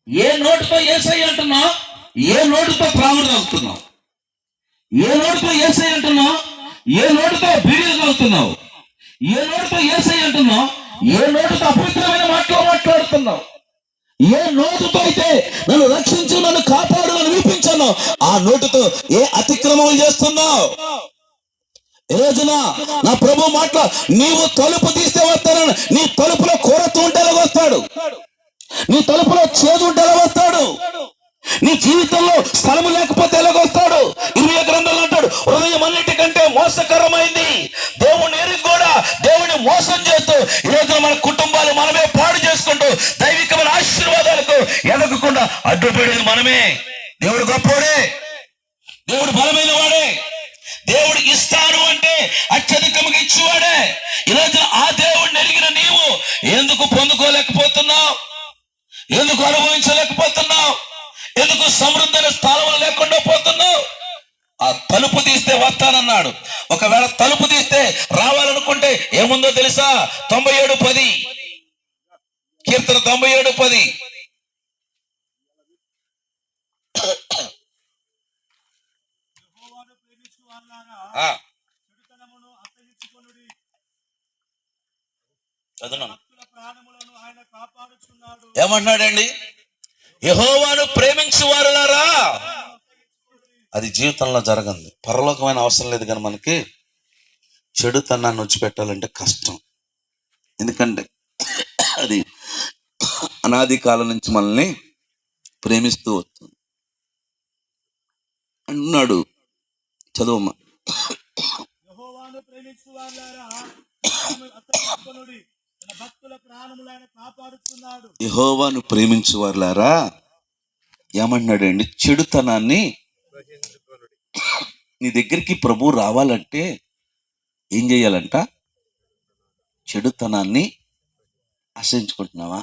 ఏ నోటితో యేసయ్య అంటున్నావు, ఏ నోటితో త్రాగుడు తాగుతున్నావు? ఏ నోటితో యేసయ్య అంటున్నావు, ఏ నోటితో బీడీలు తాగుతున్నావు? ఏ నోటితో యేసయ్య అంటున్నావు, ఏ నోటితో అపవిత్రమైన మాటలు మాట్లాడుతున్నావు? ఏ నోటితో అయితే నన్ను రక్షించు, నన్ను కాపాడు అని వినిపించాను, ఆ నోటితో ఏ అతిక్రమం చేస్తున్నావు? ఈ రోజున నా ప్రభు మాట్లా, నీవు తలుపు తీస్తే వస్తానని, నీ తలుపులో కొరత ఉంటే వస్తాడు, నీ తలుపులో చేదు ఉంటే వస్తాడు, నీ జీవితంలో స్థలము లేకపోతే ఎలాగొస్తాడు? 20 గ్రంథంలో అంటాడు, హృదయం అన్నిటికంటే మోసకరమైంది, దేవుని ఎరిగి కూడా దేవుని మోసం చేస్తూ ఈ రోజున మన కుటుంబాలు మనమే పాడు చేసుకుంటూ దైవికమైన ఆశీర్వాదాలకు ఎదగకుండా అడ్డుపడేది మనమే. దేవుడు గొప్పవాడే, దేవుడు బలమైన వాడే, దేవుడు ఇస్తాను అంటే అత్యధికంగా ఇచ్చేవాడే. ఈ రోజున ఆ దేవుడిని ఎరిగిన నీవు ఎందుకు పొందుకోలేకపోతున్నావు? ఎందుకు అనుభవించలేకపోతున్నావు? ఎందుకు సమృద్ధి స్థానం లేకుండా పోతున్నావు? ఆ తలుపు తీస్తే వస్తానన్నాడు. ఒకవేళ తలుపు తీస్తే రావాలనుకుంటే ఏముందో తెలుసా? 97:10 కీర్తన 97:10. ఏమంటున్నాడండి? యెహోవాను ప్రేమించు వారులారా. అది జీవితంలో జరగంది, పరలోకమైన అవసరం లేదు, కానీ మనకి చెడుతనాన్ని విడిచిపెట్టాలంటే కష్టం. ఎందుకంటే అది అనాది కాలం నుంచి మనల్ని ప్రేమిస్తూ వస్తుంది అంటున్నాడు. చదువమ్మా. యెహోవాను ప్రేమించు వారులారా ఏమన్నాడండి? చెడుతనాన్ని. నీ దగ్గరికి ప్రభు రావాలంటే ఏం చేయాలంట? చెడుతనాన్ని అసహించుకుంటున్నావా?